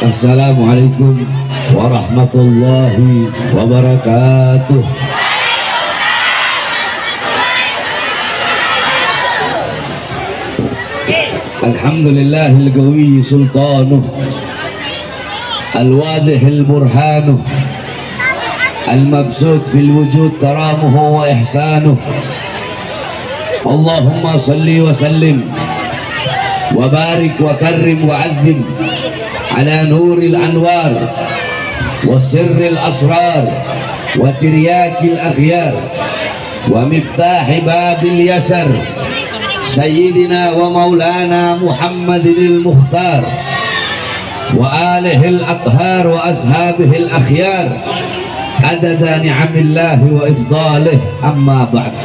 Assalamualaikum warahmatullahi wabarakatuh. Alhamdulillahil qawi sultanuh, al-wadihil burhanuh, al-mabsut fil wujud karamuhu wa ihsanuh. Allahumma salli wa sallim wa barik wa karrim wa azzim ala nuril anwar wa sirril asrar wa tiryakil akhyar wa miftahi babil yasar sayyidina wa maulana Muhammadinil Mukhtar wa alihil athhar wa ashabihil akhyar adada ni'amillahi wa ifdalih, amma ba'd.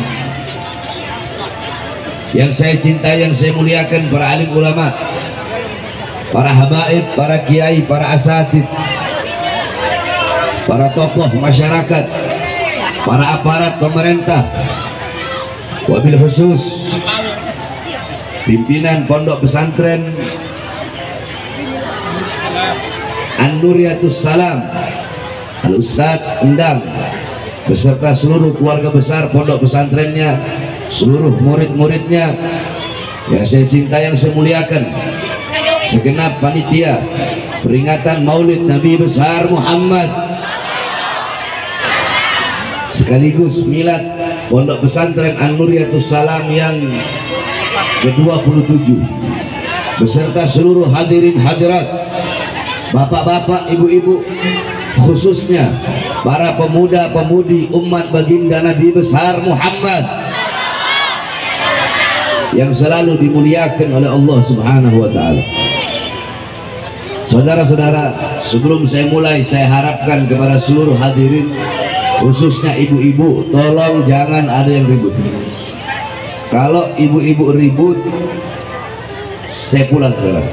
Yang saya cintai, yang saya muliakan, para alim ulama, para habaib, para kiai, para asatid, para tokoh masyarakat, para aparat pemerintah, wabil khusus pimpinan pondok pesantren An-Nuriyatus Salam Al-Ustadz Endang beserta seluruh keluarga besar pondok pesantrennya, seluruh murid-muridnya yang saya cintai, yang saya muliakan, segenap panitia peringatan Maulid Nabi besar Muhammad sekaligus milad pondok pesantren An-Nuriyatus Salam yang ke-27 beserta seluruh hadirin hadirat, bapak-bapak, ibu-ibu, khususnya para pemuda-pemudi umat baginda Nabi besar Muhammad yang selalu dimuliakan oleh Allah Subhanahu wa ta'ala. Saudara-saudara, sebelum saya mulai, saya harapkan kepada seluruh hadirin, khususnya ibu-ibu, tolong jangan ada yang ribut. Kalau ibu-ibu ribut, saya pulang sekarang.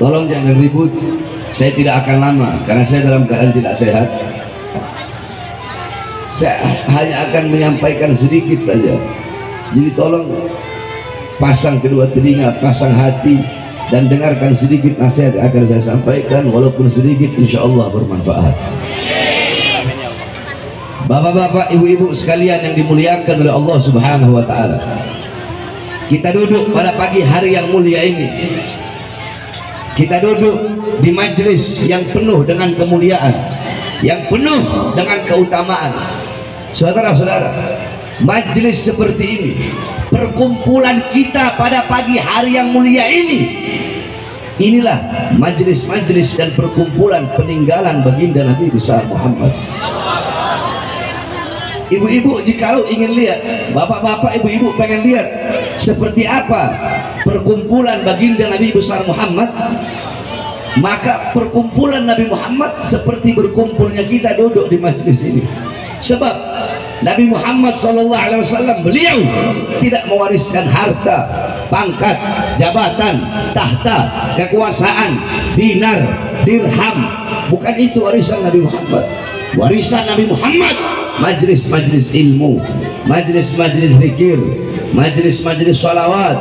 Tolong jangan ribut, saya tidak akan lama karena saya dalam keadaan tidak sehat. Saya hanya akan menyampaikan sedikit saja. Jadi tolong pasang kedua telinga, pasang hati, dan dengarkan sedikit nasihat yang akan saya sampaikan, walaupun sedikit, insya Allah bermanfaat. Bapak-bapak, ibu-ibu sekalian yang dimuliakan oleh Allah Subhanahu wa ta'ala, kita duduk pada pagi hari yang mulia ini. Kita duduk di majelis yang penuh dengan kemuliaan, yang penuh dengan keutamaan. Saudara-saudara, majelis seperti ini, perkumpulan kita pada pagi hari yang mulia ini, inilah majelis-majelis dan perkumpulan peninggalan baginda Nabi besar Muhammad. Ibu-ibu jikalau ingin lihat, bapak-bapak, ibu-ibu pengen lihat seperti apa perkumpulan baginda Nabi besar Muhammad, maka perkumpulan Nabi Muhammad seperti berkumpulnya kita duduk di majelis ini. Sebab Nabi Muhammad SAW, beliau tidak mewariskan harta, pangkat, jabatan, tahta, kekuasaan, dinar, dirham. Bukan itu warisan Nabi Muhammad. Warisan Nabi Muhammad majlis-majlis ilmu, majlis-majlis zikir, majlis-majlis sholawat,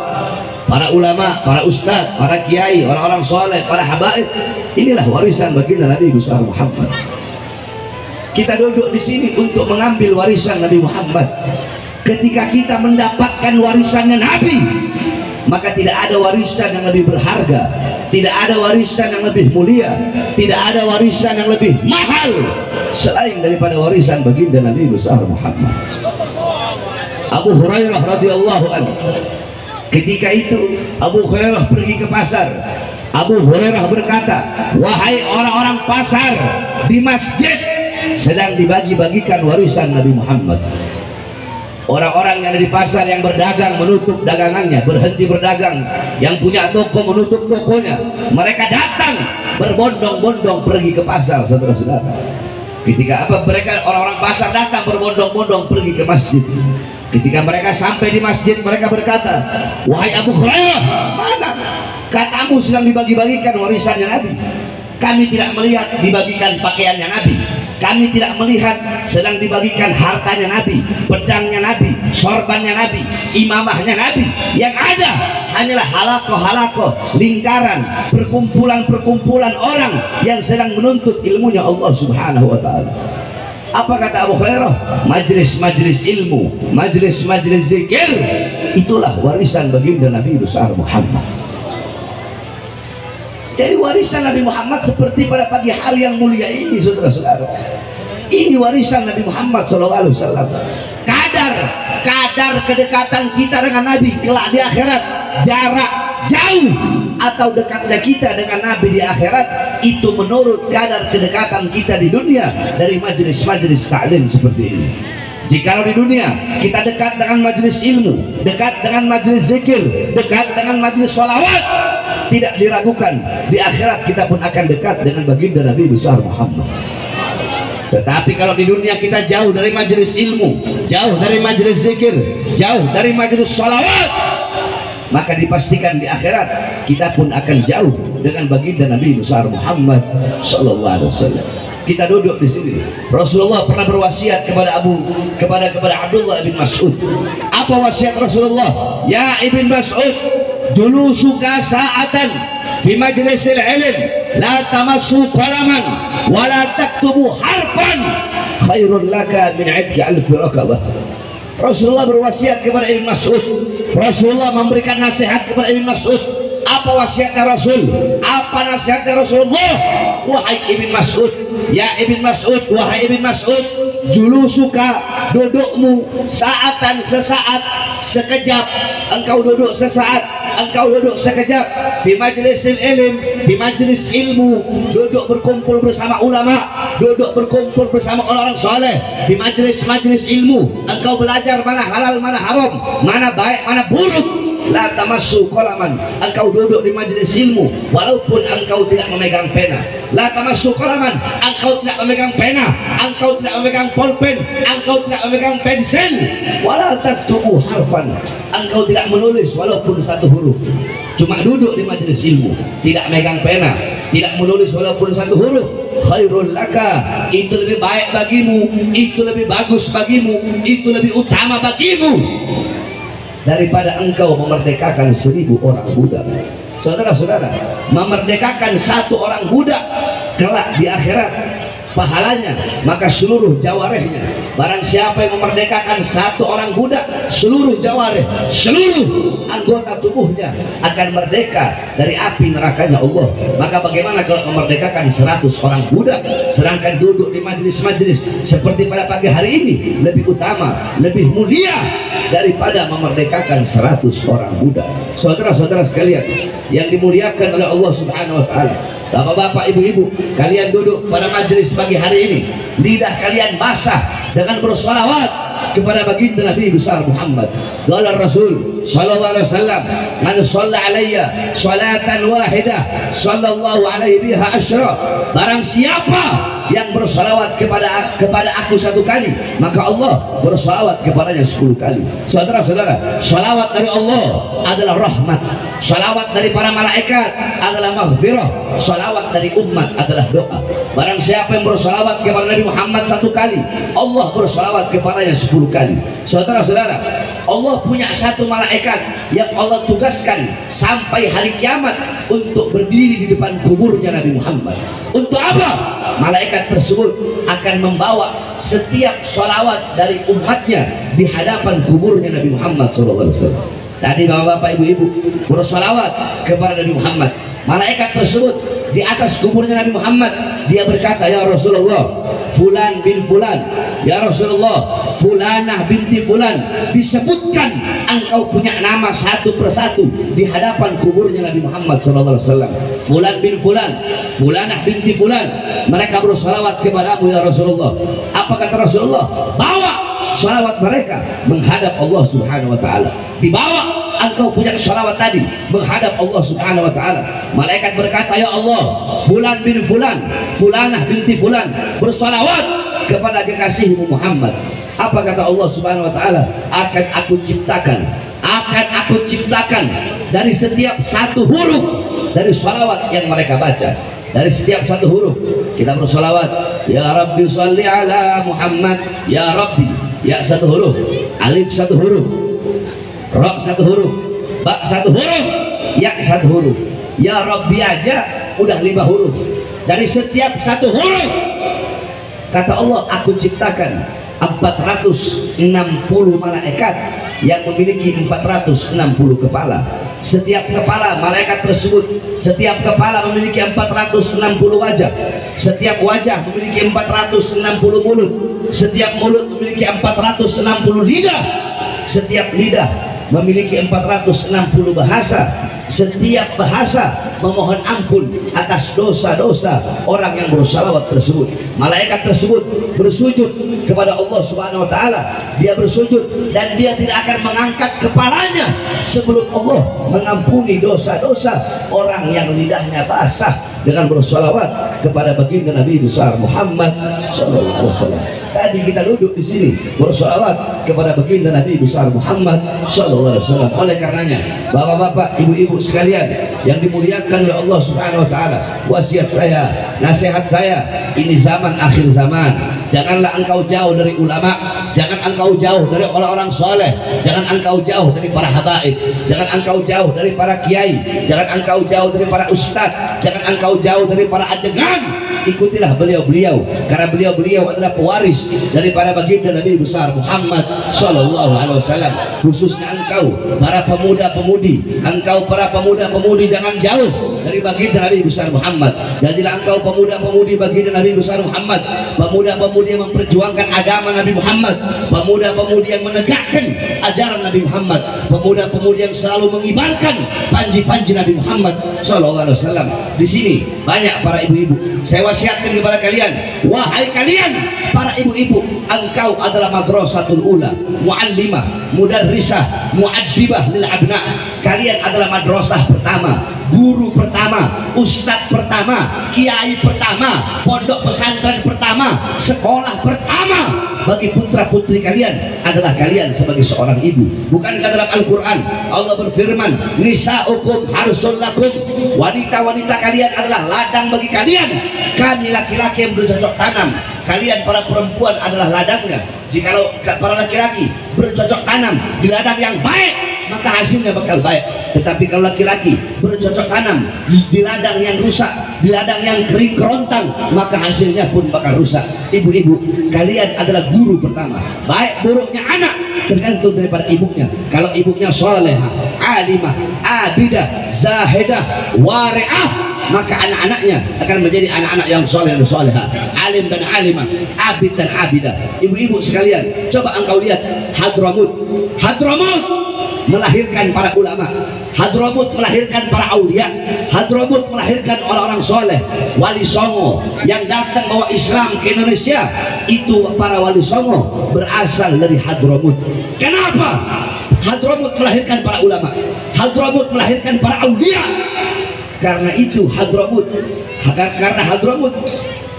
para ulama, para ustadz, para kiai, orang-orang soleh, para habaib. Inilah warisan baginda Nabi besar Muhammad. Kita duduk di sini untuk mengambil warisan Nabi Muhammad. Ketika kita mendapatkan warisannya Nabi, maka tidak ada warisan yang lebih berharga, tidak ada warisan yang lebih mulia, tidak ada warisan yang lebih mahal selain daripada warisan baginda Nabi besar Muhammad. Abu Hurairah radhiyallahu anhu, ketika itu Abu Hurairah pergi ke pasar. Abu Hurairah berkata, wahai orang-orang pasar, di masjid sedang dibagi-bagikan warisan Nabi Muhammad. Orang-orang yang ada di pasar yang berdagang menutup dagangannya, berhenti berdagang. Yang punya toko menutup tokonya. Mereka datang berbondong-bondong pergi ke pasar, saudara-saudara. Ketika apa mereka, orang-orang pasar datang berbondong-bondong pergi ke masjid. Ketika mereka sampai di masjid, mereka berkata, wahai Abu Hurairah, mana katamu sedang dibagi-bagikan warisannya Nabi? Kami tidak melihat dibagikan pakaiannya Nabi, Kami tidak melihat sedang dibagikan hartanya Nabi, pedangnya Nabi, sorbannya Nabi, imamahnya Nabi. Yang ada hanyalah halakoh-halakoh, lingkaran, perkumpulan-perkumpulan orang yang sedang menuntut ilmunya Allah Subhanahu wa ta'ala. Apa kata Abu Hurairah? Majlis-majlis ilmu, majlis-majlis zikir, itulah warisan baginda Nabi besar Muhammad. Jadi warisan Nabi Muhammad seperti pada pagi hari yang mulia ini, saudara-saudara. Ini warisan Nabi Muhammad SAW. Kadar kedekatan kita dengan Nabi kelak di akhirat, jarak jauh atau dekatnya kita dengan Nabi di akhirat, itu menurut kadar kedekatan kita di dunia dari majelis-majelis ta'lim seperti ini. Jikalau di dunia kita dekat dengan majelis ilmu, dekat dengan majelis zikir, dekat dengan majelis sholawat, tidak diragukan di akhirat kita pun akan dekat dengan baginda Nabi besar Muhammad. Tetapi kalau di dunia kita jauh dari majelis ilmu, jauh dari majelis zikir, jauh dari majelis sholawat, maka dipastikan di akhirat kita pun akan jauh dengan baginda Nabi besar Muhammad sallallahu alaihi wasallam. Kita duduk di sini. Rasulullah pernah berwasiat kepada Abdullah bin Mas'ud. Apa wasiat Rasulullah? Ya Ibn Mas'ud, julusuka sa'atan fi majlisil ilm la tamassu qalaman wa la taktubu harfan khairun laka min 'idki alfi raqabah. Rasulullah berwasiat kepada Ibn Mas'ud. Rasulullah memberikan nasihat kepada Ibn Mas'ud. Apa wasiatnya Rasul? Apa nasihatnya Rasulullah? Wahai Ibn Mas'ud, ya Ibn Mas'ud, wahai Ibn Mas'ud, julusuka, dudukmu, saatan, sesaat, sekejap, engkau duduk sesaat, engkau duduk sekejap, di majlisil ilm, di majlis ilmu, duduk berkumpul bersama ulama, duduk berkumpul bersama orang-orang soleh, di majlis-majlis ilmu, engkau belajar mana halal, mana haram, mana baik, mana buruk. La tamassu qalaman, engkau duduk di majelis ilmu walaupun engkau tidak memegang pena. La tamassu qalaman, engkau tidak memegang pena, engkau tidak memegang pulpen, engkau tidak memegang pensil. Wala taktubu harfan, engkau tidak menulis walaupun satu huruf. Cuma duduk di majelis ilmu, tidak megang pena, tidak menulis walaupun satu huruf. Khairul laka, itu lebih baik bagimu, itu lebih bagus bagimu, itu lebih utama bagimu daripada engkau memerdekakan 1000 orang budak. Saudara-saudara, memerdekakan 1 orang budak kelak di akhirat pahalanya maka seluruh jawarehnya. Barang siapa yang memerdekakan 1 orang budak, seluruh jawareh, seluruh anggota tubuhnya akan merdeka dari api nerakanya Allah. Maka bagaimana kalau memerdekakan 100 orang budak, sedangkan duduk di majelis-majelis seperti pada pagi hari ini lebih utama, lebih mulia daripada memerdekakan 100 orang budak. Saudara-saudara sekalian yang dimuliakan oleh Allah Subhanahu wa ta'ala, bapak-bapak, ibu-ibu, kalian duduk pada majelis pagi hari ini, lidah kalian basah dengan bersolawat kepada baginda Nabi besar Muhammad. Qala Rasul sallallahu alaihi wasallam, man shalla alayya salatan wahidah sallallahu alaihi biha asyra. Barang siapa yang bersolawat kepada aku 1 kali, maka Allah bersolawat kepadanya 10 kali. Saudara-saudara, solawat dari Allah adalah rahmat, solawat dari para malaikat adalah maghfirah, solawat dari umat adalah doa. Barang siapa yang bersolawat kepada Nabi Muhammad 1 kali, Allah bersolawat kepadanya 10 kali. Saudara-saudara, Allah punya 1 malaikat yang Allah tugaskan sampai hari kiamat untuk berdiri di depan kuburnya Nabi Muhammad. Untuk apa? Malaikat tersebut akan membawa setiap sholawat dari umatnya di hadapan kuburnya Nabi Muhammad SAW. Tadi bapak-bapak, ibu-ibu bersolawat kepada Nabi Muhammad. Malaikat tersebut di atas kuburnya Nabi Muhammad, dia berkata, ya Rasulullah, fulan bin fulan, ya Rasulullah, fulanah binti fulan, disebutkan engkau punya nama satu persatu di hadapan kuburnya Nabi Muhammad SAW. Fulan bin fulan, fulanah binti fulan, mereka bersolawat kepadamu ya Rasulullah. Apa kata Rasulullah? Bawa salawat mereka menghadap Allah Subhanahu wa ta'ala. Dibawa engkau punya salawat tadi menghadap Allah Subhanahu wa ta'ala. Malaikat berkata, ya Allah, fulan bin fulan, fulanah binti fulan bersalawat kepada kekasihmu Muhammad. Apa kata Allah Subhanahu wa ta'ala? Akan aku ciptakan dari setiap 1 huruf dari salawat yang mereka baca. Dari setiap 1 huruf kita bersalawat Ya Rabbi sholli ala Muhammad. Ya Rabbi, ya satu huruf, alif satu huruf, ra satu huruf, ba satu huruf, ya satu huruf. Ya Rabbi aja udah 5 huruf. Dari setiap satu huruf kata Allah, aku ciptakan 460 malaikat yang memiliki 460 kepala. Setiap kepala malaikat tersebut, setiap kepala memiliki 460 wajah. Setiap wajah memiliki 460 mulut. Setiap mulut memiliki 460 lidah. Setiap lidah memiliki 460 bahasa. Setiap bahasa memohon ampun atas dosa-dosa orang yang bersalawat tersebut. Malaikat tersebut bersujud kepada Allah Subhanahu wa taala. Dia bersujud dan dia tidak akan mengangkat kepalanya sebelum Allah mengampuni dosa-dosa orang yang lidahnya basah dengan bersalawat kepada baginda Nabi besar Muhammad sallallahu alaihi wasallam. Tadi kita duduk di sini bersalawat kepada baginda Nabi besar Muhammad sallallahu alaihi wasallam. Oleh karenanya, bapak-bapak, ibu-ibu sekalian yang dimuliakan oleh Allah Subhanahu wa taala, wasiat saya, nasihat saya, ini zaman akhir zaman. Janganlah engkau jauh dari ulama, jangan engkau jauh dari orang-orang soleh, jangan engkau jauh dari para habaib, jangan engkau jauh dari para kiai, jangan engkau jauh dari para ustadz, jangan engkau jauh dari para ajengan. Ikutilah beliau-beliau, karena beliau-beliau adalah pewaris daripada baginda Nabi besar Muhammad sallallahu alaihi wasallam. Khususnya engkau para pemuda-pemudi, engkau para pemuda-pemudi jangan jauh dari baginda Nabi besar Muhammad. Jadilah engkau pemuda-pemudi baginda Nabi besar Muhammad, pemuda-pemudi yang memperjuangkan agama Nabi Muhammad, pemuda-pemudi yang menegakkan ajaran Nabi Muhammad, pemuda-pemudi yang selalu mengibarkan panji-panji Nabi Muhammad sallallahu alaihi wasallam. Di sini banyak para ibu-ibu. Saya wasiatkan kepada kalian, wahai kalian para ibu-ibu, engkau adalah madrasatul ula, muallimah, mudarrisah, muaddibah lil abna. Kalian adalah madrasah pertama, guru pertama, ustadz pertama, kiai pertama, pondok pesantren pertama, sekolah pertama bagi putra putri kalian adalah kalian sebagai seorang ibu. Bukankah dalam Al-Quran Allah berfirman, nisa'ukum harsul lakum, wanita-wanita kalian adalah ladang bagi kalian. Kami laki-laki yang bercocok tanam, kalian para perempuan adalah ladangnya. Jikalau para laki-laki bercocok tanam di ladang yang baik, maka hasilnya bakal baik. Tetapi kalau laki-laki bercocok tanam di ladang yang rusak, di ladang yang kering kerontang, maka hasilnya pun bakal rusak. Ibu-ibu, kalian adalah guru pertama. Baik buruknya anak tergantung daripada ibunya. Kalau ibunya solehah, alimah, abidah, zahidah, wari'ah, maka anak-anaknya akan menjadi anak-anak yang soleh dan solehah, alim dan alimah, abid dan abidah. Ibu-ibu sekalian, coba engkau lihat Hadramut. Hadramut melahirkan para ulama, Hadramut melahirkan para aulia, Hadramut melahirkan orang-orang soleh, wali songo yang datang bawa Islam ke Indonesia. Itu para wali songo berasal dari Hadramut. Kenapa? Hadramut melahirkan para ulama, Hadramut melahirkan para aulia. Karena itu Hadramut, karena Hadramut,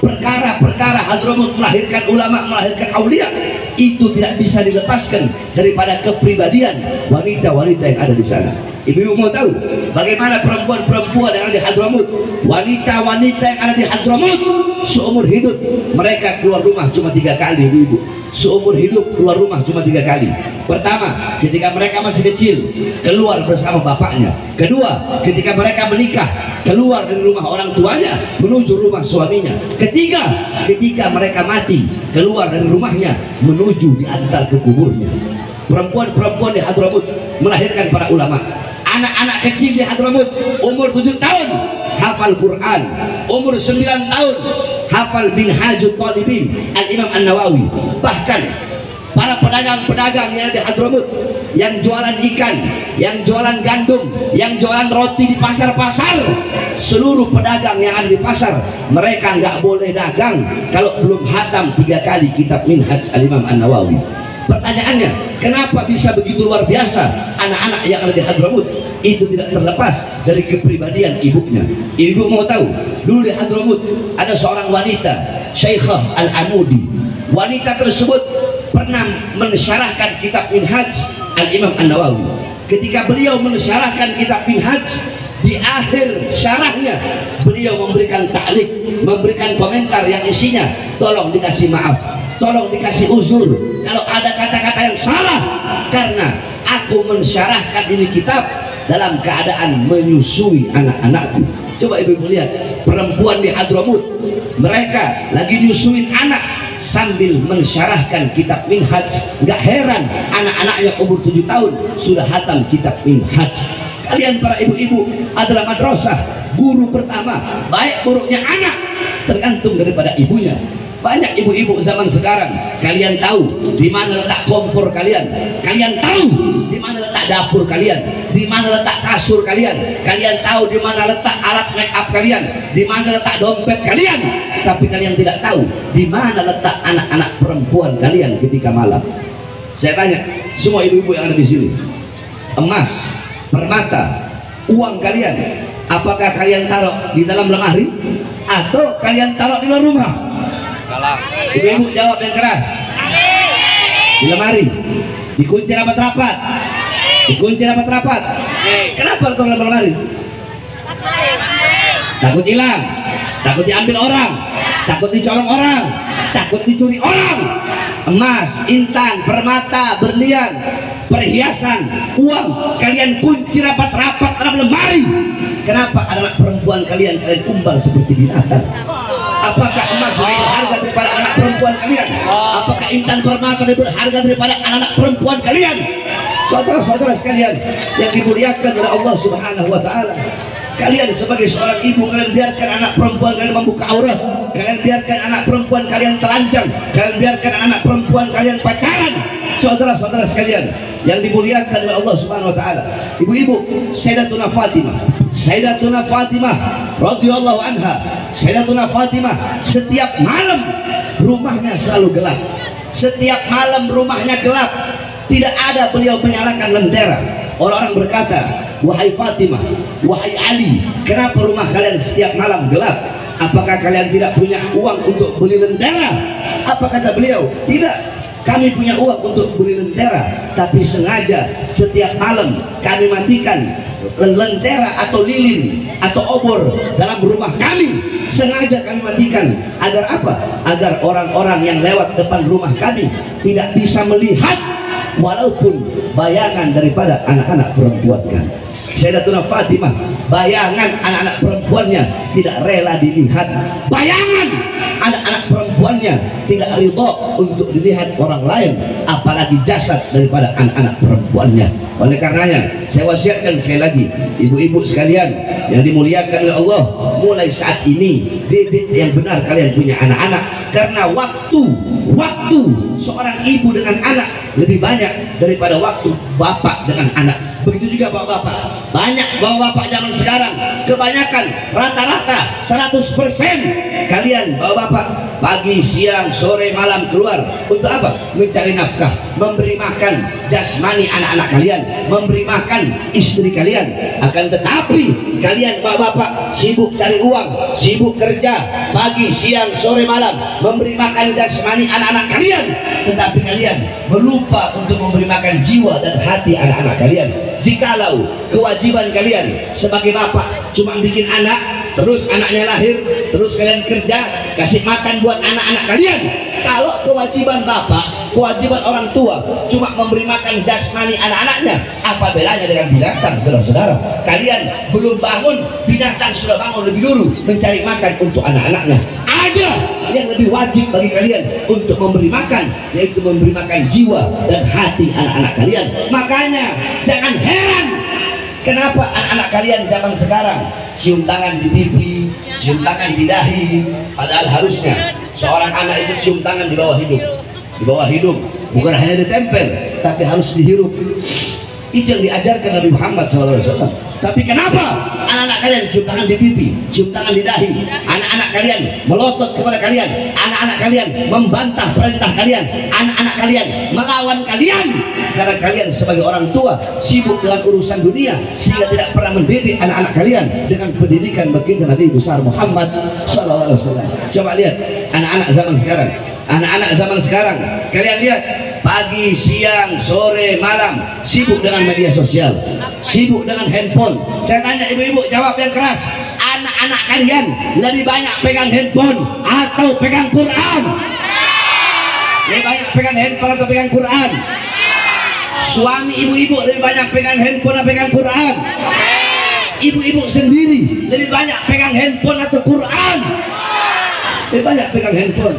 perkara-perkara Hadramut melahirkan ulama, melahirkan aulia, itu tidak bisa dilepaskan daripada kepribadian wanita-wanita yang ada di sana. Ibu-ibu mau tahu bagaimana perempuan-perempuan yang ada di Hadramut, wanita-wanita yang ada di Hadramut, seumur hidup mereka keluar rumah cuma 3 kali. Ibu-ibu, seumur hidup keluar rumah cuma 3 kali. Pertama, ketika mereka masih kecil, keluar bersama bapaknya. Kedua, ketika mereka menikah, keluar dari rumah orang tuanya menuju rumah suaminya. Ketiga, ketika mereka mati, keluar dari rumahnya menuju diantar ke kuburnya. Perempuan-perempuan di Hadramut melahirkan para ulama. Anak-anak kecil di Hadramut umur 7 tahun hafal Quran, umur 9 tahun hafal Minhajut Talibin Al-Imam An-Nawawi. Bahkan para pedagang-pedagang yang ada di Hadramut, yang jualan ikan, yang jualan gandum, yang jualan roti di pasar-pasar, seluruh pedagang yang ada di pasar, mereka nggak boleh dagang kalau belum hatam 3 kali kitab Minhaj Al-Imam An-Nawawi. Pertanyaannya, kenapa bisa begitu luar biasa anak-anak yang ada di Hadramut? Itu tidak terlepas dari kepribadian ibunya. Ibu mau tahu, dulu di Hadramut ada seorang wanita, Syekhah Al-Amudi. Wanita tersebut pernah mensyarahkan kitab Minhaj Al-Imam An-Nawawi. Ketika beliau mensyarahkan kitab Minhaj, Di akhir syarahnya beliau memberikan ta'liq, memberikan komentar yang isinya tolong dikasih maaf, tolong dikasih uzur kalau ada kata-kata yang salah, karena aku mensyarahkan ini kitab dalam keadaan menyusui anak-anakku. Coba ibu-ibu lihat perempuan di Hadramut, mereka lagi nyusuin anak sambil mensyarahkan kitab Minhaj. Gak heran anak-anaknya umur 7 tahun sudah hatam kitab Minhaj. Kalian para ibu-ibu adalah madrasah, guru pertama. Baik buruknya anak tergantung daripada ibunya. Banyak ibu-ibu zaman sekarang, kalian tahu di mana letak kompor kalian, kalian tahu di mana letak dapur kalian, di mana letak kasur kalian, kalian tahu di mana letak alat make up kalian, di mana letak dompet kalian, tapi kalian tidak tahu di mana letak anak-anak perempuan kalian ketika malam. Saya tanya semua ibu-ibu yang ada di sini, emas, permata, uang kalian, apakah kalian taruh di dalam lemari atau kalian taruh di luar rumah? Ibu-ibu jawab yang keras. Di lemari, dikunci rapat-rapat, dikunci rapat-rapat. Kenapa letak dalam lemari? Takut hilang, takut diambil orang, takut dicolong orang, takut dicuri orang. Emas, intan, permata, berlian, perhiasan, uang kalian kunci rapat-rapat dalam lemari. Kenapa anak perempuan kalian umbal seperti binatang? Apakah emas lebih berharga daripada anak perempuan kalian? Apakah intan permata lebih berharga daripada anak perempuan kalian? Saudara-saudara sekalian yang dimuliakan oleh Allah Subhanahu wa taala, kalian sebagai seorang ibu, kalian biarkan anak perempuan kalian membuka aurat, kalian biarkan anak perempuan kalian telanjang, kalian biarkan anak perempuan kalian pacaran. Saudara-saudara sekalian yang dimuliakan oleh Allah Subhanahu wa taala, ibu-ibu, Sayyidatuna Fatimah radhiyallahu anha, Sayyidatuna Fatimah setiap malam rumahnya selalu gelap. Setiap malam rumahnya gelap, tidak ada beliau menyalakan lentera. Orang-orang berkata, wahai Fatimah, wahai Ali, kenapa rumah kalian setiap malam gelap? Apakah kalian tidak punya uang untuk beli lentera? Apa kata beliau? Tidak, kami punya uang untuk beli lentera, tapi sengaja setiap malam kami matikan lentera atau lilin atau obor dalam rumah kami. Sengaja kami matikan agar apa? Agar orang-orang yang lewat depan rumah kami tidak bisa melihat walaupun bayangan daripada anak-anak perempuan kami. Sayyidatuna Fatimah, bayangan anak-anak perempuannya tidak rela dilihat. Bayangan anak-anak perempuannya tidak ridho untuk dilihat orang lain, apalagi jasad daripada anak-anak perempuannya. Oleh karenanya saya wasiatkan sekali lagi, ibu-ibu sekalian yang dimuliakan oleh Allah, mulai saat ini didik yang benar kalian punya anak-anak, karena waktu seorang ibu dengan anak lebih banyak daripada waktu bapak dengan anak. Begitu juga bapak-bapak, banyak bapak-bapak zaman sekarang, kebanyakan rata-rata 100% kalian bapak-bapak pagi, siang, sore, malam keluar untuk apa? Mencari nafkah, memberi makan jasmani anak-anak kalian, memberi makan istri kalian. Akan tetapi kalian bapak-bapak sibuk cari uang, sibuk kerja pagi, siang, sore, malam, memberi makan jasmani anak-anak kalian, tetapi kalian melupa untuk memberi makan jiwa dan hati anak-anak kalian. Jikalau kewajiban kalian sebagai bapak cuma bikin anak, terus anaknya lahir, terus kalian kerja kasih makan buat anak-anak kalian, kalau kewajiban bapak, kewajiban orang tua cuma memberi makan jasmani anak-anaknya, apa bedanya dengan binatang? Saudara-saudara, kalian belum bangun, binatang sudah bangun lebih dulu mencari makan untuk anak-anaknya. Ada yang lebih wajib bagi kalian untuk memberi makan, yaitu memberi makan jiwa dan hati anak-anak kalian. Makanya jangan heran kenapa anak-anak kalian zaman sekarang cium tangan di pipi, cium tangan di dahi, padahal harusnya seorang anak itu cium tangan di bawah hidung. Di bawah hidung, bukan hanya ditempel, tapi harus dihirup. Itu yang diajarkan Nabi Muhammad SAW. Tapi kenapa anak-anak kalian cium tangan di pipi, cium tangan di dahi? Anak-anak kalian melotot kepada kalian, anak-anak kalian membantah perintah kalian, anak-anak kalian melawan kalian, karena kalian sebagai orang tua sibuk dengan urusan dunia, sehingga tidak pernah mendidik anak-anak kalian dengan pendidikan baginda Nabi besar Muhammad SAW. Coba lihat anak-anak zaman sekarang, anak-anak zaman sekarang, kalian lihat pagi, siang, sore, malam sibuk dengan media sosial, sibuk dengan handphone. Saya tanya ibu-ibu, jawab yang keras. Anak-anak kalian lebih banyak pegang handphone atau pegang Quran? Lebih banyak pegang handphone atau pegang Quran? Suami ibu-ibu lebih banyak pegang handphone atau pegang Quran? Ibu-ibu sendiri lebih banyak pegang handphone atau Quran? Lebih banyak pegang handphone.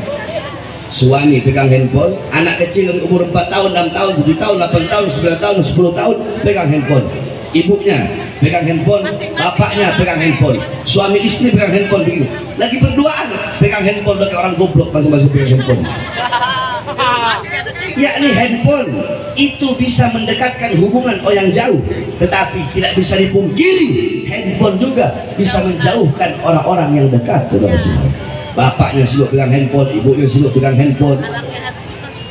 Suami pegang handphone, anak kecil dari umur 4 tahun, 6 tahun, 7 tahun, 8 tahun, 9 tahun, 10 tahun pegang handphone. Ibunya pegang handphone, bapaknya pegang handphone, suami istri pegang handphone begini. Lagi berduaan pegang handphone, kayak orang goblok masing-masing pegang handphone. Yakni handphone itu bisa mendekatkan hubungan orang jauh, tetapi tidak bisa dipungkiri handphone juga bisa menjauhkan orang-orang yang dekat. Saudara-saudara, bapaknya sibuk pegang handphone, ibunya sibuk pegang handphone,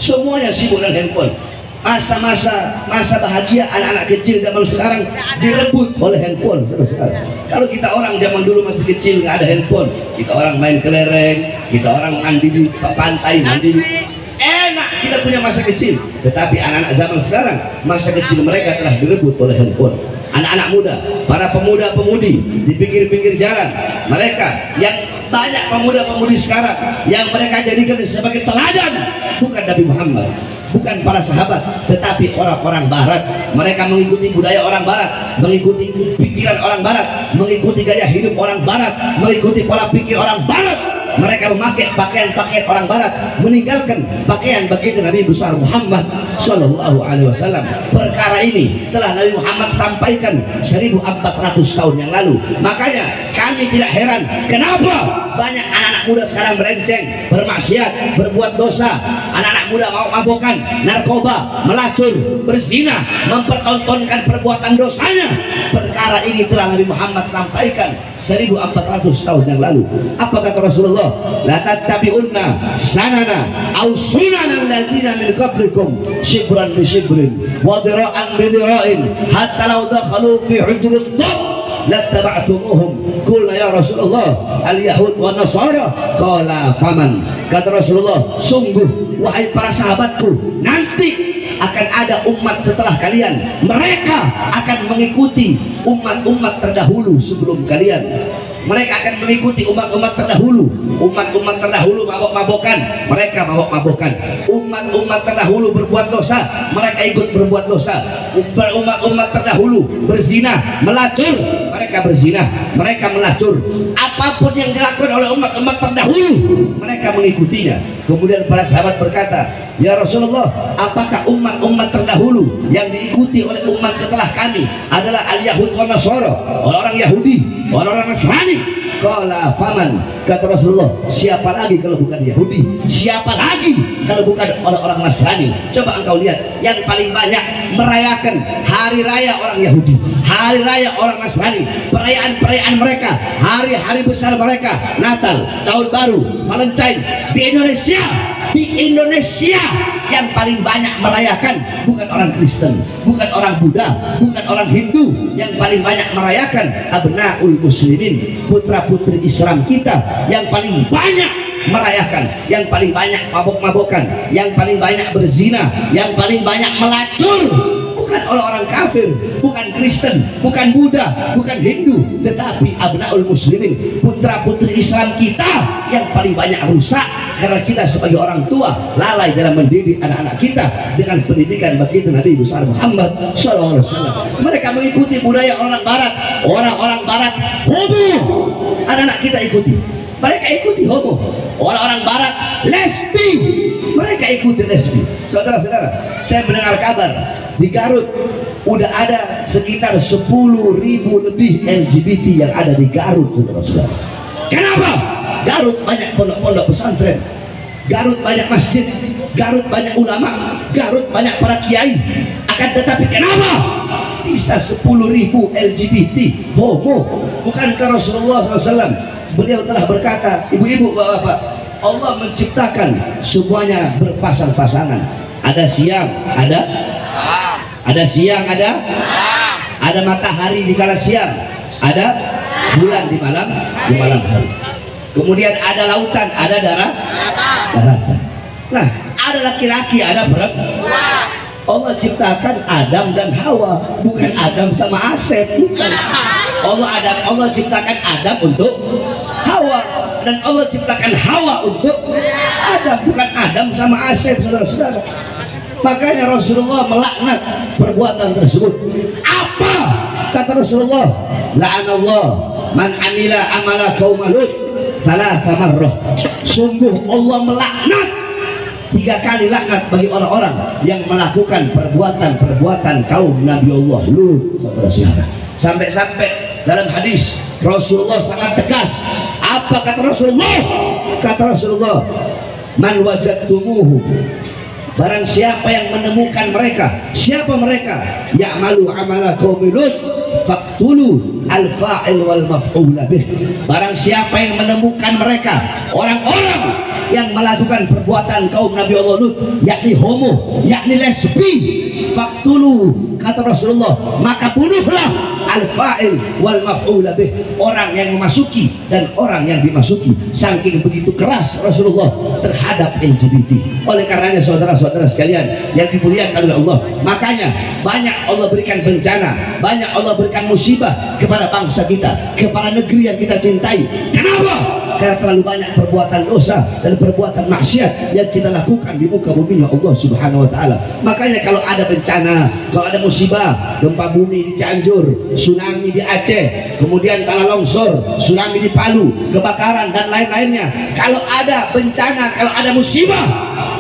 semuanya sibuk dengan handphone. Masa bahagia anak-anak kecil zaman sekarang direbut oleh handphone. Saudara-saudara, kalau kita orang zaman dulu masih kecil nggak ada handphone, kita orang main kelereng, kita orang mandi di pantai, mandi enak, kita punya masa kecil. Tetapi anak-anak zaman sekarang masa kecil mereka telah direbut oleh handphone. Anak-anak muda, para pemuda-pemudi di pinggir-pinggir jalan, mereka yang banyak pemuda-pemudi sekarang yang mereka jadikan sebagai teladan bukan Nabi Muhammad, bukan para sahabat, tetapi orang-orang barat. Mereka mengikuti budaya orang barat, mengikuti pikiran orang barat, mengikuti gaya hidup orang barat, mengikuti pola pikir orang barat. Mereka memakai pakaian-pakaian orang barat, meninggalkan pakaian baginda Nabi besar Muhammad Sallallahu Alaihi Wasallam. Perkara ini telah Nabi Muhammad sampaikan 1400 tahun yang lalu. Makanya kami tidak heran kenapa banyak anak-anak muda sekarang berenceng, bermaksiat, berbuat dosa. Anak-anak muda mau mabokan, narkoba, melacur, berzina, mempertontonkan perbuatan dosanya. Perkara ini telah Nabi Muhammad sampaikan 1400 tahun yang lalu. Apa kata Rasulullah? La tattabi'unna sanana aw sunanal ladzina min qablikum shibran bi shibrin wa dira'an bi dira'in hatta law dakhalu fi hujrid dhab lattaba'tumuhum. Qulna ya Rasulullah al-yahud wa nasara, qala faman. Kata Rasulullah, sungguh wahai para sahabatku, nanti akan ada umat setelah kalian, mereka akan mengikuti umat-umat terdahulu sebelum kalian. Mereka akan mengikuti umat-umat terdahulu. Umat-umat terdahulu mabok-mabokan, mereka mabok-mabokan. Umat-umat terdahulu berbuat dosa, mereka ikut berbuat dosa. Umat-umat terdahulu berzina, melacur, mereka berzina, mereka melacur. Apapun yang dilakukan oleh umat-umat terdahulu, mereka mengikutinya. Kemudian para sahabat berkata, ya Rasulullah, apakah umat-umat terdahulu yang diikuti oleh umat setelah kami adalah al-Yahud wa Nasara, orang-orang Yahudi, orang-orang Nasrani? Qala faman. Kata Rasulullah, siapa lagi kalau bukan Yahudi? Siapa lagi kalau bukan orang-orang Nasrani? Coba engkau lihat, yang paling banyak merayakan hari raya orang Yahudi, hari raya orang Nasrani, perayaan-perayaan mereka, hari-hari besar mereka, Natal, Tahun Baru, Valentine. Di Indonesia yang paling banyak merayakan bukan orang Kristen, bukan orang Buddha, bukan orang Hindu. Yang paling banyak merayakan abnaul muslimin, putra-putri Islam kita yang paling banyak merayakan, yang paling banyak mabok-mabokan, yang paling banyak berzina, yang paling banyak melacur. Bukan orang-orang kafir, bukan Kristen, bukan Buddha, bukan Hindu, tetapi abnaul muslimin, putra-putri Islam kita yang paling banyak rusak karena kita sebagai orang tua lalai dalam mendidik anak-anak kita dengan pendidikan baginda Nabi besar Muhammad SAW. Mereka mengikuti budaya orang barat, orang-orang barat homo, anak-anak kita ikuti. Mereka ikuti homo, orang-orang barat lesbi, mereka ikuti lesbi. Saudara-saudara, saya mendengar kabar di Garut udah ada sekitar 10.000 lebih LGBT yang ada di Garut, saudara-saudara. Kenapa? Garut banyak pondok-pondok pesantren, Garut banyak masjid, Garut banyak ulama, Garut banyak para kiai. Akan tetapi kenapa bisa 10.000 LGBT homo? Bukankah Rasulullah SAW beliau telah berkata, ibu-ibu, bapak-bapak, Allah menciptakan semuanya berpasang-pasangan. Ada siang, ada siang, ada matahari di kala siang, ada bulan di malam hari. Kemudian ada lautan, ada daratan. Nah, ada laki-laki, ada perempuan. Allah ciptakan Adam dan Hawa, bukan Adam sama Asep, bukan. Allah ciptakan Adam untuk Hawa, dan Allah ciptakan Hawa untuk Adam, bukan Adam sama Asep, saudara-saudara. Makanya Rasulullah melaknat perbuatan tersebut. Apa kata Rasulullah? La'anallah man amila amala qaum Lut thalatha marrah. Sungguh Allah melaknat 3 kali laknat bagi orang-orang yang melakukan perbuatan kaum Nabi Allah Lut, saudara-saudara. Sampai-sampai dalam hadis Rasulullah sangat tegas. Apa kata Rasulullah? Kata Rasulullah, man wajadtumuhu, barang siapa yang menemukan mereka. Siapa mereka? Ya'malu amala qaum Lut faqtulu al-fa'il wal maf'ul bih. Barang siapa yang menemukan mereka, orang-orang yang melakukan perbuatan kaum Nabi Allah Lut, yakni homo, yakni lesbi, faqtulu, kata Rasulullah, maka bunuhlah al-fa'il wal maf'ul bih, orang yang memasuki dan orang yang dimasuki. Saking begitu keras Rasulullah terhadap LGBT. Oleh karenanya saudara-saudara sekalian yang dimuliakan oleh Allah, makanya banyak Allah berikan bencana, banyak Allah berikan musibah kepada bangsa kita, kepada negeri yang kita cintai. Kenapa? Karena terlalu banyak perbuatan dosa dan perbuatan maksiat yang kita lakukan di muka bumi Allah Subhanahu wa taala. Makanya kalau ada bencana, kalau ada musibah, gempa bumi di Cianjur, tsunami di Aceh, kemudian tanah longsor, tsunami di Palu, kebakaran dan lain-lainnya, kalau ada bencana, kalau ada musibah,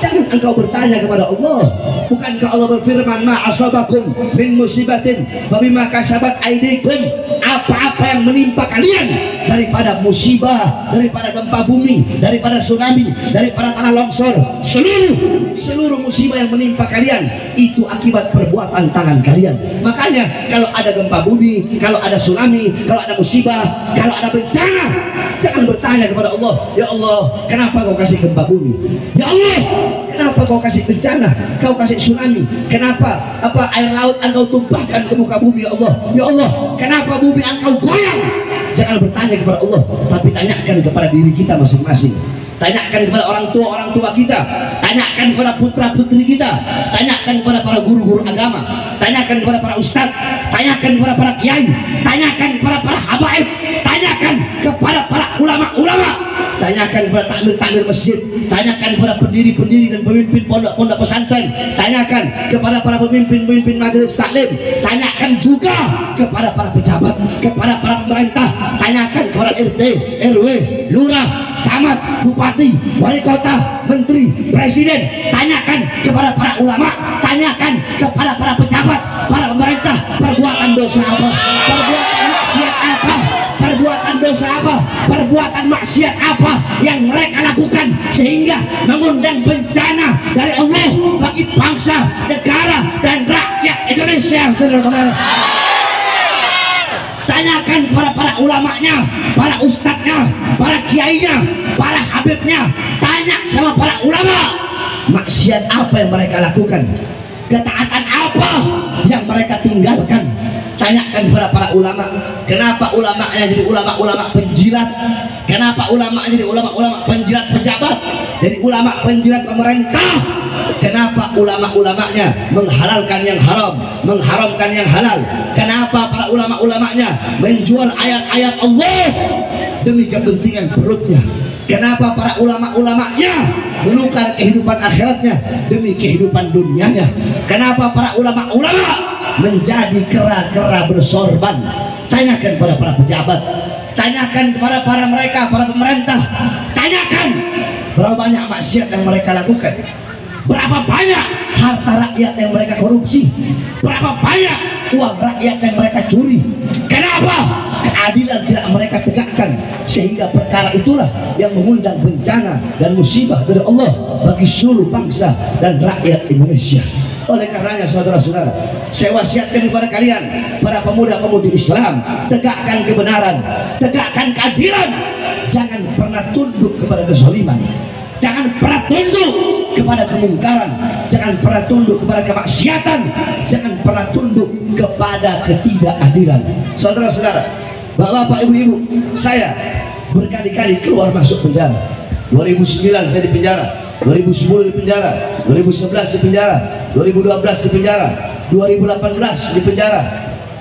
jangan engkau bertanya kepada Allah. Bukankah Allah berfirman, ma asabakum min musibatin fabima kasabat aydikum, apa-apa yang menimpa kalian daripada musibah, daripada gempa bumi, daripada tsunami, daripada tanah longsor, seluruh musibah yang menimpa kalian itu akibat perbuatan tangan kalian. Makanya kalau ada gempa bumi, kalau ada tsunami, kalau ada musibah, kalau ada bencana, jangan bertanya kepada Allah, ya Allah, kenapa kau kasih gempa bumi? Ya Allah, kenapa kau kasih bencana? Kau kasih tsunami? Kenapa air laut engkau tumpahkan ke muka bumi? Ya Allah, ya Allah, kenapa bumi engkau goyang? Jangan bertanya kepada Allah, tapi tanyakan kepada diri kita masing-masing. Tanyakan kepada orang tua kita, tanyakan kepada putra-putri kita, tanyakan kepada para guru-guru agama, tanyakan kepada para ustadz, tanyakan kepada para kiai, tanyakan kepada para habaib, tanyakan kepada para ulama-ulama, tanyakan kepada takmir-takmir masjid, tanyakan kepada pendiri-pendiri dan pemimpin pondok-pondok pesantren, tanyakan kepada para pemimpin-pemimpin majelis taklim, tanyakan juga kepada para pejabat, kepada para pemerintah, tanyakan kepada RT, RW, lurah, camat, bupati, wali kota, menteri, presiden, tanyakan kepada para ulama, tanyakan kepada para pejabat, para pemerintah, perbuatan dosa apa, perbuatan maksiat apa, perbuatan dosa apa, perbuatan maksiat apa yang mereka lakukan sehingga mengundang bencana dari Allah bagi bangsa, negara, dan rakyat Indonesia, saudara-saudara. Tanyakan kepada para ulamanya, para ustadznya, para kiainya, para habibnya. Tanya sama para ulama, maksiat apa yang mereka lakukan, ketaatan apa yang mereka tinggalkan. Tanyakan kepada para ulama, kenapa ulamanya jadi ulama-ulama penjilat, kenapa ulamanya jadi ulama-ulama penjilat pejabat, jadi ulama penjilat pemerintah, kenapa ulama-ulamanya menghalalkan yang haram, mengharamkan yang halal, kenapa para ulama-ulamanya menjual ayat-ayat Allah demi kepentingan perutnya, kenapa para ulama-ulamanya menukar kehidupan akhiratnya demi kehidupan dunianya, kenapa para ulama-ulama menjadi kera-kera bersorban. Tanyakan kepada para pejabat, tanyakan kepada para mereka, para pemerintah, tanyakan berapa banyak maksiat yang mereka lakukan, berapa banyak harta rakyat yang mereka korupsi, berapa banyak uang rakyat yang mereka curi. Kenapa keadilan tidak mereka tegakkan sehingga perkara itulah yang mengundang bencana dan musibah dari Allah bagi seluruh bangsa dan rakyat Indonesia. Oleh karenanya saudara-saudara, saya wasiatkan kepada kalian para pemuda-pemudi Islam, tegakkan kebenaran, tegakkan keadilan, jangan pernah tunduk kepada kezaliman, jangan pernah tunduk kepada kemungkaran, jangan pernah tunduk kepada kemaksiatan, jangan pernah tunduk kepada ketidakadilan. Saudara-saudara, bapak-bapak, ibu-ibu, saya berkali-kali keluar masuk penjara. 2009 saya di penjara, 2010 di penjara, 2011 di penjara, 2012 di penjara, 2018 di penjara,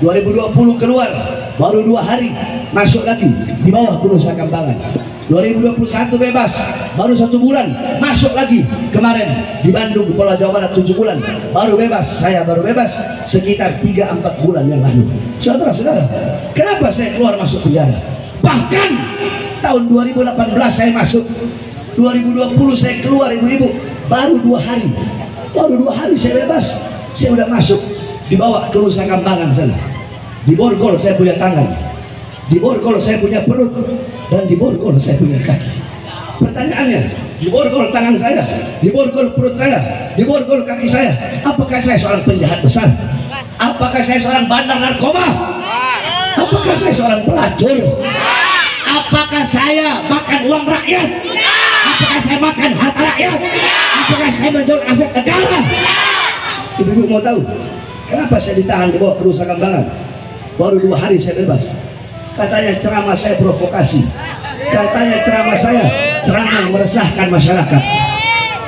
2020 keluar, baru 2 hari masuk lagi di bawah Nusa Kambangan. 2021 bebas, baru 1 bulan masuk lagi. Kemarin di Bandung, Pulau Jawa Barat 7 bulan baru bebas. Saya baru bebas sekitar 3-4 bulan yang lalu. Saudara-saudara, kenapa saya keluar masuk penjara? Bahkan tahun 2018 saya masuk, 2020 saya keluar, ibu-ibu, baru 2 hari, baru 2 hari saya bebas. Saya udah masuk, dibawa ke Nusa Kambangan sana, diborgol saya punya tangan, diborgol saya punya perut, dan diborgol saya punya kaki. Pertanyaannya, diborgol tangan saya, diborgol perut saya, diborgol kaki saya, apakah saya seorang penjahat besar? Apakah saya seorang bandar narkoba? Apakah saya seorang pelacur? Apakah saya makan uang rakyat? Apakah saya makan harta rakyat? Apakah saya menjual aset negara? Ibu-ibu mau tahu kenapa saya ditahan, dibawa ke Nusa Kambangan? Baru 2 hari saya bebas. Katanya ceramah saya provokasi, katanya ceramah saya ceramah meresahkan masyarakat.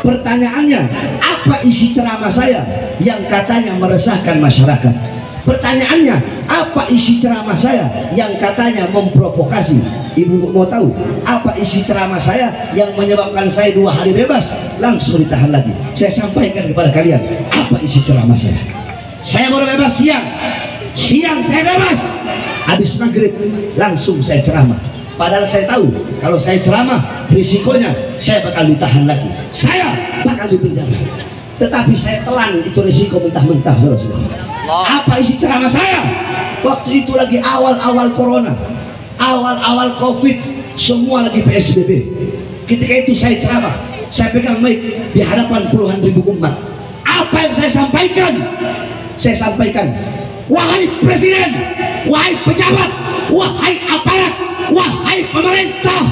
Pertanyaannya, apa isi ceramah saya yang katanya meresahkan masyarakat? Pertanyaannya, apa isi ceramah saya yang katanya memprovokasi? Ibu mau tahu apa isi ceramah saya yang menyebabkan saya 2 hari bebas langsung ditahan lagi? Saya sampaikan kepada kalian apa isi ceramah saya. Saya baru bebas siang saya bebas, habis maghrib langsung saya ceramah. Padahal saya tahu kalau saya ceramah risikonya saya bakal ditahan lagi, saya bakal dipenjara. Tetapi saya telan itu risiko mentah-mentah, saudara-saudara. Apa isi ceramah saya? Waktu itu lagi awal-awal corona, awal-awal covid, semua lagi PSBB. Ketika itu saya ceramah, saya pegang mic di hadapan puluhan ribu umat. Apa yang saya sampaikan? Saya sampaikan, wahai presiden, wahai pejabat, wahai aparat, wahai pemerintah,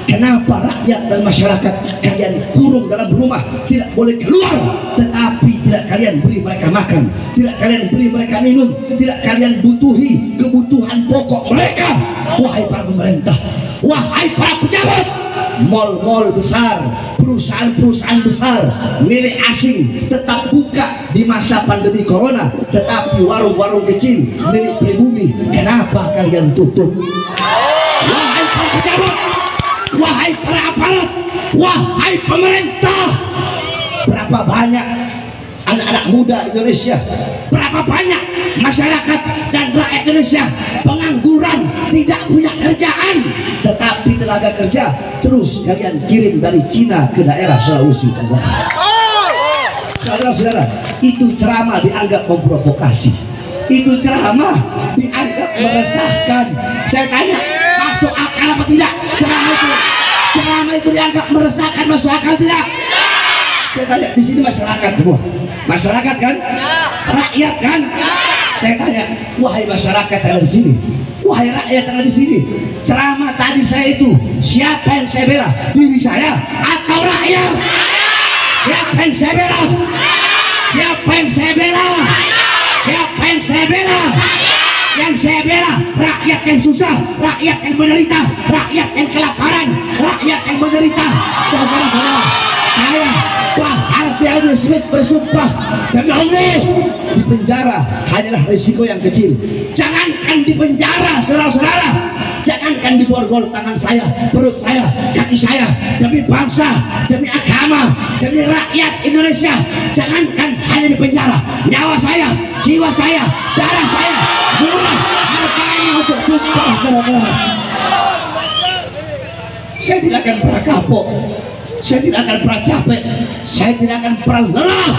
kenapa rakyat dan masyarakat kalian kurung dalam rumah, tidak boleh keluar, tetapi tidak kalian beri mereka makan, tidak kalian beri mereka minum, tidak kalian butuhi kebutuhan pokok mereka? Wahai para pemerintah, wahai para pejabat, mal-mal besar, perusahaan-perusahaan besar milik asing tetap buka di masa pandemi corona, tetapi warung-warung kecil milik pribumi kenapa kalian tutup? Wahai para pejabat, wahai para aparat, wahai pemerintah, berapa banyak anak-anak muda Indonesia, berapa banyak masyarakat dan rakyat Indonesia pengangguran, tidak punya kerjaan, tetapi tenaga kerja terus kalian kirim dari Cina ke daerah Sulawesi Tenggara. Saudara-saudara, itu ceramah dianggap memprovokasi, itu ceramah dianggap meresahkan. Saya tanya, masuk akal apa tidak ceramah itu? Ceramah itu dianggap meresahkan, masuk akal tidak? Saya tanya, di sini masyarakat semua, masyarakat kan, rakyat kan? Saya tanya, wahai masyarakat yang ada di sini, wahai rakyat yang ada di sini, ceramah tadi saya itu siapa yang saya bela? Diri saya atau rakyat? Siapa yang saya bela? Siapa yang saya bela? Siapa yang saya bela? Yang saya bela rakyat yang susah, rakyat yang menderita, rakyat yang kelaparan, rakyat yang menderita. Saudara-saudara, saya Pak Harvey Alden Smith bersumpah demi Allah, di penjara hanyalah risiko yang kecil. Jangankan di penjara, saudara-saudara, jangankan diborgol tangan saya, perut saya, kaki saya, demi bangsa, demi agama, demi rakyat Indonesia, jangankan hanya di penjara, nyawa saya, jiwa saya, darah saya murah harganya untuk tumpah, saudara-saudara. Saya tidak akan pernah kapok, saya tidak akan pernah capek, saya tidak akan pernah lelah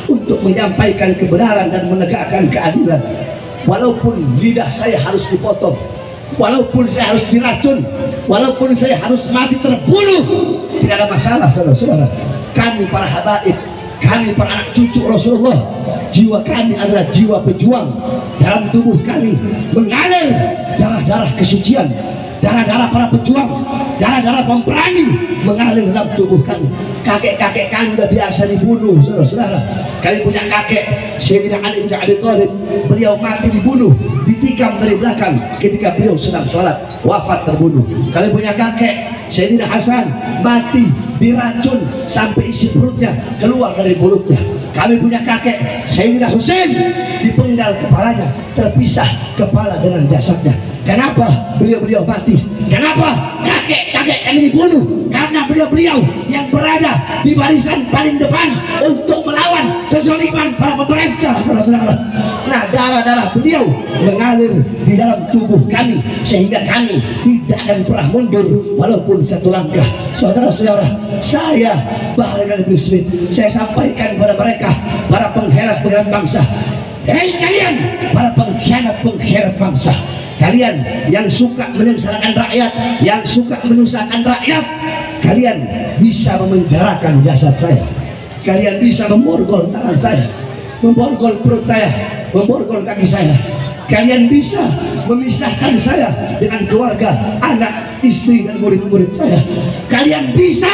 untuk menyampaikan kebenaran dan menegakkan keadilan. Walaupun lidah saya harus dipotong, walaupun saya harus diracun, walaupun saya harus mati terbunuh, tidak ada masalah, saudara-saudara. Kami para habaib, kami para anak cucu Rasulullah, jiwa kami adalah jiwa pejuang. Dalam tubuh kami mengalir darah-darah kesucian, darah-darah para pejuang, darah-darah pemberani mengalir dalam tubuh kami. Kakek-kakek kami sudah biasa dibunuh, saudara-saudara. Kami punya kakek Sayyidina Ali bin Abi Thalib, beliau mati dibunuh, ditikam dari belakang ketika beliau sedang sholat, wafat terbunuh. Kami punya kakek Sayyidina Hasan, mati diracun sampai isi perutnya keluar dari mulutnya. Kami punya kakek Sayyidina Husain, dipenggal kepalanya, terpisah kepala dengan jasadnya. Kenapa beliau mati? Kenapa kakek kami dibunuh? Karena beliau yang berada di barisan paling depan untuk melawan kezaliman para pemerintah, saudara-saudara. Nah, darah beliau mengalir di dalam tubuh kami sehingga kami tidak akan pernah mundur walaupun satu langkah. Saudara-saudara, saya Bahri bin Smith, saya sampaikan kepada mereka, para pengkhianat bangsa. Hei kalian, para pengkhianat bangsa, kalian yang suka menyengsarakan rakyat, yang suka menyusahkan rakyat, kalian bisa memenjarakan jasad saya, kalian bisa memborgol tangan saya, memborgol perut saya, memborgol kaki saya, kalian bisa memisahkan saya dengan keluarga, anak, istri dan murid-murid saya, kalian bisa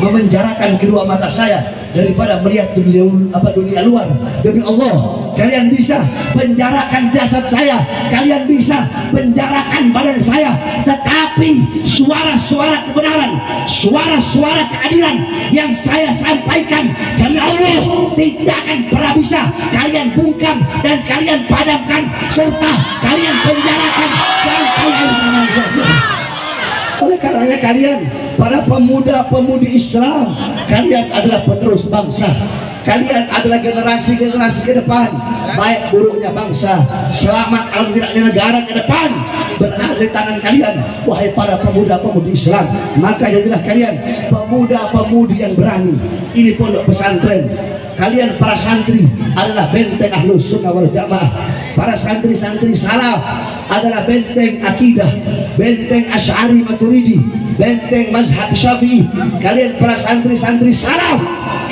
memenjarakan kedua mata saya daripada melihat dunia luar. Demi Allah, kalian bisa penjarakan jasad saya, kalian bisa penjarakan badan saya, tetapi suara-suara kebenaran, suara-suara keadilan yang saya sampaikan demi Allah tidak akan pernah bisa kalian bungkam dan kalian padamkan serta kalian penjarakan sampai akhir zaman. Oleh karenanya kalian, para pemuda-pemudi Islam, kalian adalah penerus bangsa, kalian adalah generasi-generasi ke depan. Baik buruknya bangsa, selamat kalau tidaknya negara ke depan berada di tangan kalian, wahai para pemuda-pemudi Islam. Maka jadilah kalian pemuda-pemudi yang berani. Ini pondok pesantren, kalian para santri adalah benteng Ahlus Sunnah wal Jamaah, para santri-santri salaf adalah benteng akidah, benteng Asy'ari Maturidi, benteng mazhab Syafi'i. Kalian para santri-santri salaf,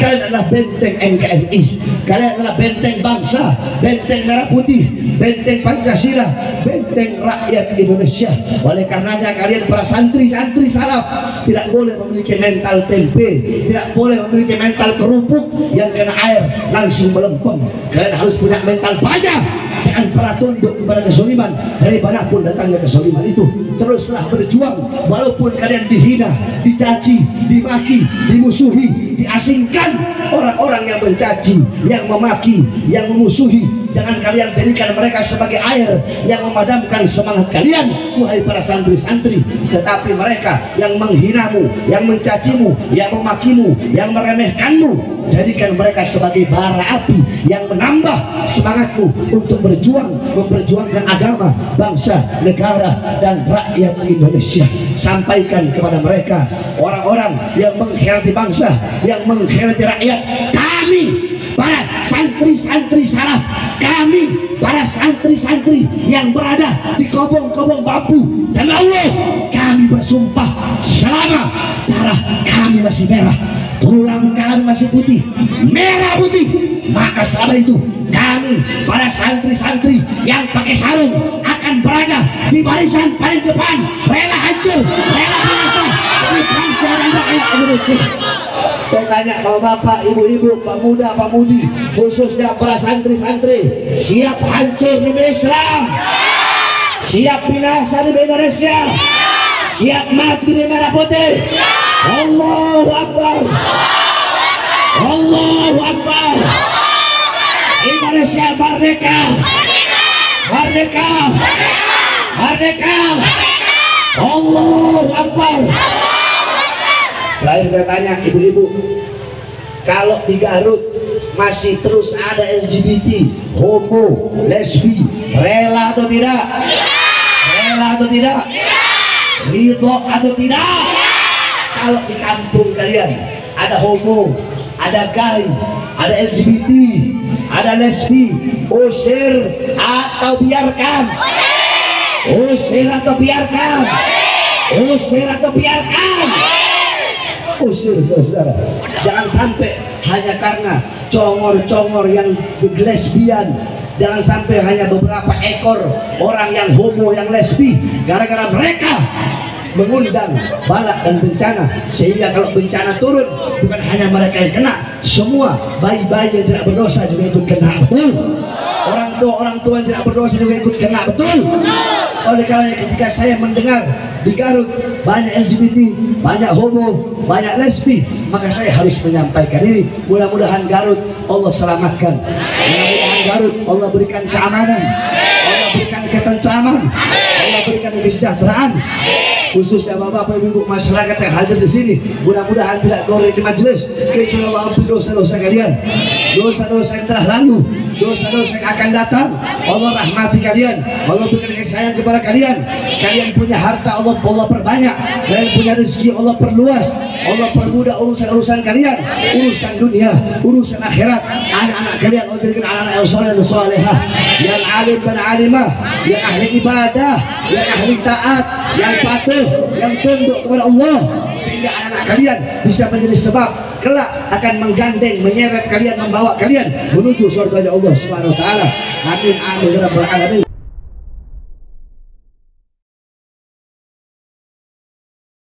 kalian adalah benteng NKRI, kalian adalah benteng bangsa, benteng merah putih, benteng Pancasila, benteng rakyat Indonesia. Oleh karenanya kalian para santri-santri salaf tidak boleh memiliki mental tempe, tidak boleh memiliki mental kerupuk yang kena air langsung melempem. Kalian harus punya mental baja. Jangan pernah tunduk kepada kezaliman, dari manapun datangnya kezaliman itu. Teruslah berjuang walaupun kalian dihina, dicaci, dimaki, dimusuhi, diasingkan. Orang-orang yang mencaci, yang memaki, yang memusuhi, jangan kalian jadikan mereka sebagai air yang memadamkan semangat kalian, wahai para santri-santri. Tetapi mereka yang menghinamu, yang mencacimu, yang memakimu, yang meremehkanmu, jadikan mereka sebagai bara api yang menambah semangatmu untuk berjuang, memperjuangkan agama, bangsa, negara, dan rakyat Indonesia. Sampaikan kepada mereka, orang-orang yang mengkhianati bangsa, yang mengkhianati rakyat, kami para santri-santri salaf, kami para santri-santri yang berada di kobong-kobong bambu, dan Allah, kami bersumpah selama darah kami masih merah, tulang kami masih putih, merah putih, maka selama itu kami para santri-santri yang pakai sarung akan berada di barisan paling depan, rela hancur, rela binasa demi bangsa dan rakyat Indonesia. Saya tanya kalau bapak, ibu-ibu, pemuda, pemudi, khususnya para santri-santri, siap hancur demi Islam, siap binasa demi Indonesia, siap mati di merah putih? Allahu Akbar, Allahu Akbar. Indonesia merdeka, merdeka, merdeka. Allahu Akbar. Terakhir saya tanya ibu-ibu, kalau di Garut masih terus ada LGBT, homo, lesbi, rela atau tidak? Rela atau tidak? Ridho atau tidak? Kalau di kampung kalian ada homo, ada gay, ada LGBT, ada lesbi, usir atau biarkan? Usir atau biarkan? Usir atau biarkan? Usir, saudara. Jangan sampai hanya karena congor-congor yang lesbian, jangan sampai hanya beberapa ekor orang yang homo, yang lesbi, gara-gara mereka mengundang bala dan bencana, sehingga kalau bencana turun bukan hanya mereka yang kena, semua bayi-bayi yang tidak berdosa juga ikut kena. Betul? Orang doa orang tua yang tidak berdosa juga ikut kena, betul? Oleh karena ketika saya mendengar di Garut banyak LGBT, banyak homo, banyak lesbi, maka saya harus menyampaikan ini. Mudah-mudahan Garut Allah selamatkan, mudah-mudahan Garut Allah berikan keamanan, Allah berikan ketentraman, Allah berikan kesejahteraan, khususnya bapak-bapak ibu masyarakat yang hadir di sini. Mudah-mudahan tidak goreng di majelis, kecuali Allah ampuni dosa-dosa kalian, dosa-dosa yang telah lalu, dosa-dosa yang akan datang. Allah rahmati kalian, Allah berikan kasih sayang kepada kalian. Kalian punya harta, Allah perbanyak. Kalian punya rezeki, Allah perluas. Allah permudah urusan-urusan kalian, urusan dunia, urusan akhirat. Anak-anak kalian Allah jadikan anak-anak yang soleh dan solehah, yang alim dan alimah, yang ahli ibadah, yang ahli taat, yang patuh, yang tunduk kepada Allah, sehingga anak-anak kalian bisa menjadi sebab kelak akan menggandeng, menyeret kalian, membawa kalian menuju surga Allah Subhanahu wa taala. Amin amin ya rabbal alamin.